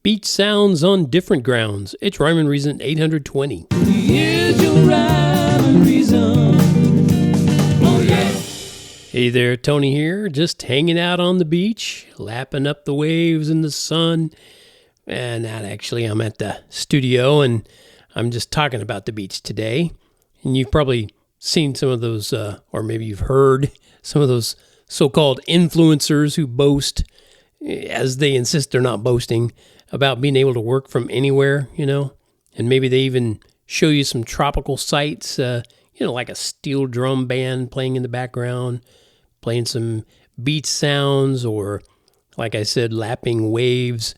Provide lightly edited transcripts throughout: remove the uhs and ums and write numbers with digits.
Beach sounds on different grounds. It's Rhyme and Reason 820. Here's your rhyme and reason. Oh yeah. Hey there, Tony here, just hanging out on the beach, lapping up the waves in the sun. And not actually, I'm at the studio and I'm just talking about the beach today. And you've probably seen some of those, or maybe you've heard some of those so-called influencers who boast, as they insist they're not boasting, about being able to work from anywhere, and maybe they even show you some tropical sights, like a steel drum band playing in the background, playing some beach sounds, or, like I said, lapping waves.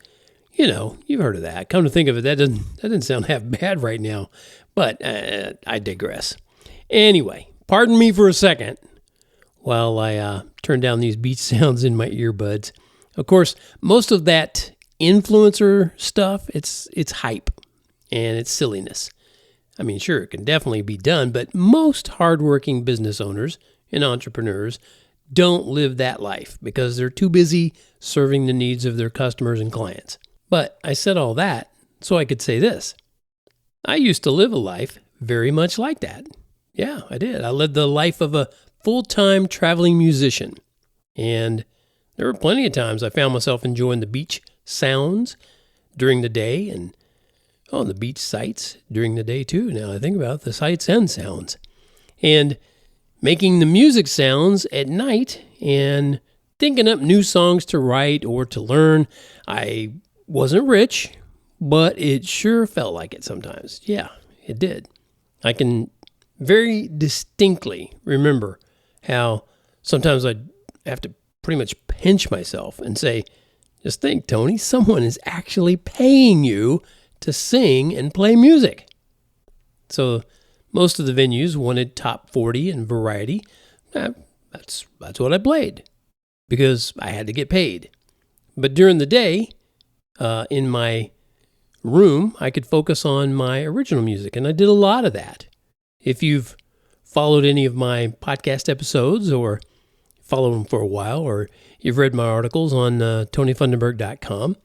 You've heard of that. Come to think of it, that doesn't sound half bad right now, but I digress. Anyway, pardon me for a second while I turn down these beach sounds in my earbuds. Of course, most of that influencer stuff, it's hype and it's silliness. I mean, sure, it can definitely be done, but most hardworking business owners and entrepreneurs don't live that life because they're too busy serving the needs of their customers and clients. But I said all that so I could say this. I used to live a life very much like that. Yeah, I did. I led the life of a full-time traveling musician. And there were plenty of times I found myself enjoying the beach sounds during the day and the beach sights during the day too. Now I think about the sights and sounds. And making the music sounds at night and thinking up new songs to write or to learn. I wasn't rich, but it sure felt like it sometimes. Yeah, it did. I can very distinctly remember how sometimes I'd have to pretty much pinch myself and say, just think, Tony, someone is actually paying you to sing and play music. So most of the venues wanted top 40 and variety. That's what I played because I had to get paid. But during the day, in my room, I could focus on my original music, and I did a lot of that. If you've followed any of my podcast episodes or followed them for a while, or you've read my articles on TonyFunderburk.com,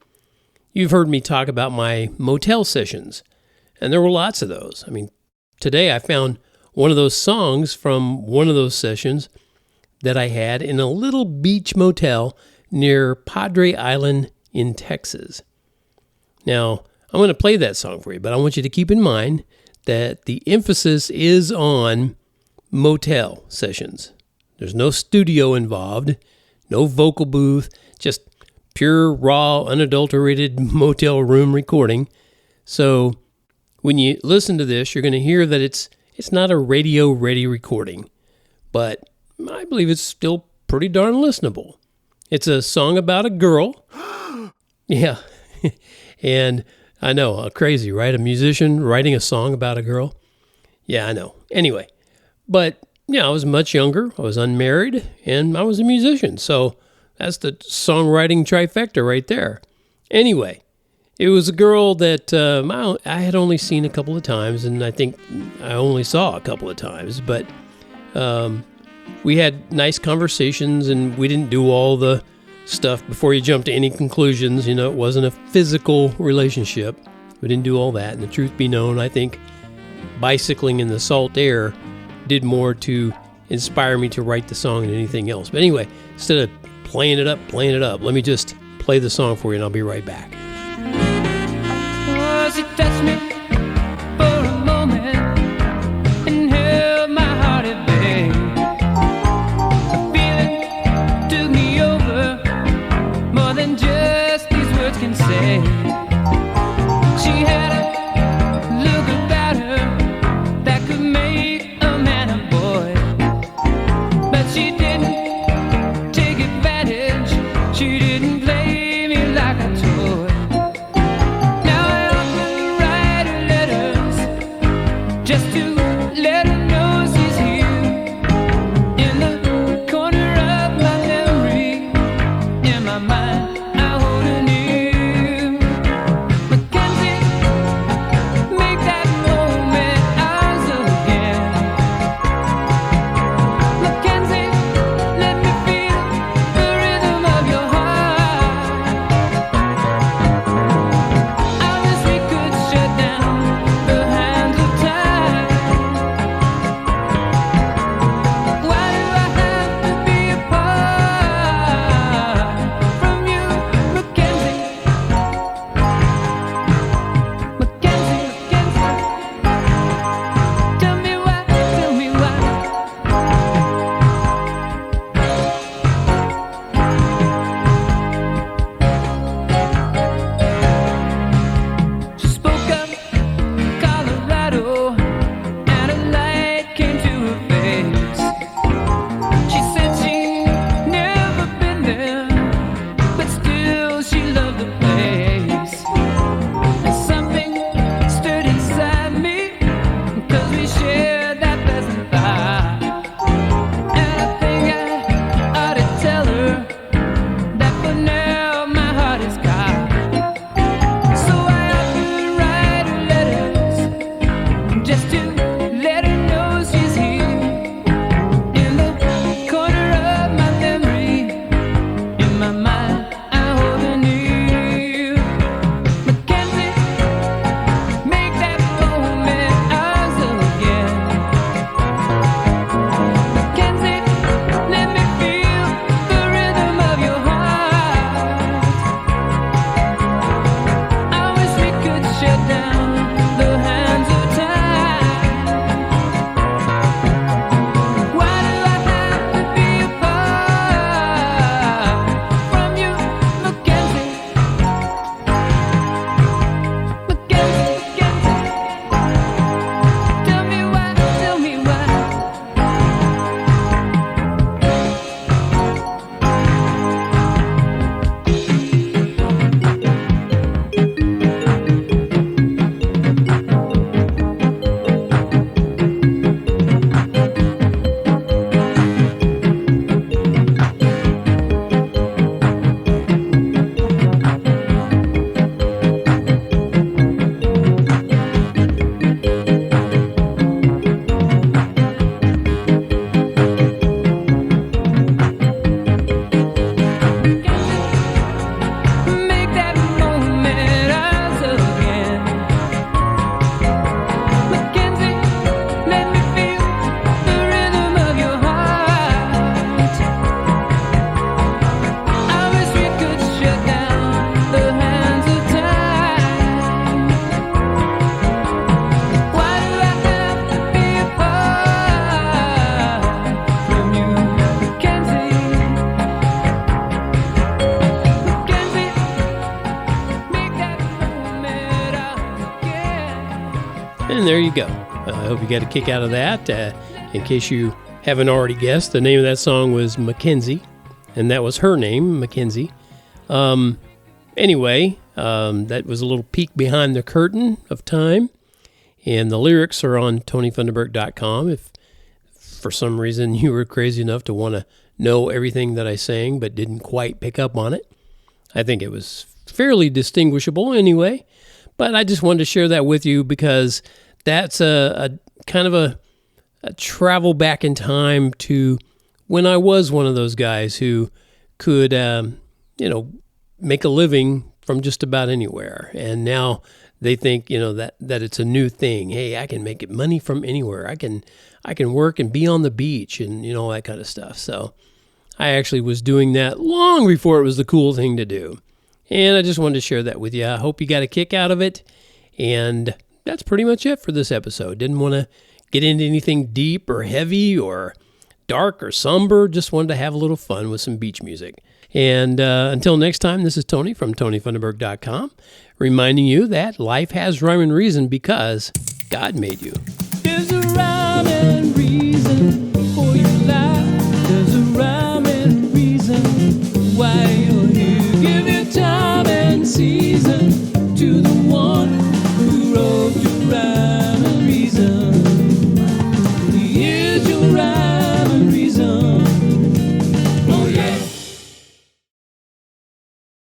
you've heard me talk about my Motel Sessions, and there were lots of those. I mean, today I found one of those songs from one of those sessions that I had in a little beach motel near Padre Island in Texas. Now, I'm going to play that song for you, but I want you to keep in mind that the emphasis is on Motel Sessions. There's no studio involved, no vocal booth, just pure, raw, unadulterated motel room recording. So when you listen to this, you're going to hear that it's not a radio-ready recording, but I believe it's still pretty darn listenable. It's a song about a girl. Yeah. And I know, crazy, right? A musician writing a song about a girl. Yeah, I know. Anyway, but I was much younger. I was unmarried, and I was a musician. So that's the songwriting trifecta right there. Anyway, it was a girl that I had only seen a couple of times, and I think I only saw a couple of times. But we had nice conversations, and we didn't do all the stuff before you jump to any conclusions. It wasn't a physical relationship. We didn't do all that. And the truth be known, I think bicycling in the salt air did more to inspire me to write the song than anything else. But anyway, instead of playing it up, let me just play the song for you and I'll be right back. Oh, she touched me for a moment and held my heart at bay. The feeling took me over more than just these words can say. She had a look about her that could make a man a boy, but she didn't take advantage. She didn't play me like a toy. Now I often write her letters just to let her know she's here in the corner of my memory. In my mind, I hold her near. And there you go. I hope you got a kick out of that. In case you haven't already guessed, the name of that song was Mackenzie, and that was her name, Mackenzie. Anyway, that was a little peek behind the curtain of time, and the lyrics are on TonyFunderburk.com if for some reason you were crazy enough to want to know everything that I sang but didn't quite pick up on it. I think it was fairly distinguishable anyway, but I just wanted to share that with you because that's a kind of a travel back in time to when I was one of those guys who could, make a living from just about anywhere. And now they think, that it's a new thing. Hey, I can make money from anywhere. I can work and be on the beach and, all that kind of stuff. So I actually was doing that long before it was the cool thing to do. And I just wanted to share that with you. I hope you got a kick out of it. And that's pretty much it for this episode. Didn't want to get into anything deep or heavy or dark or somber. Just wanted to have a little fun with some beach music. And until next time, this is Tony from TonyFunderburk.com, reminding you that life has rhyme and reason because God made you. There's a rhyme and reason.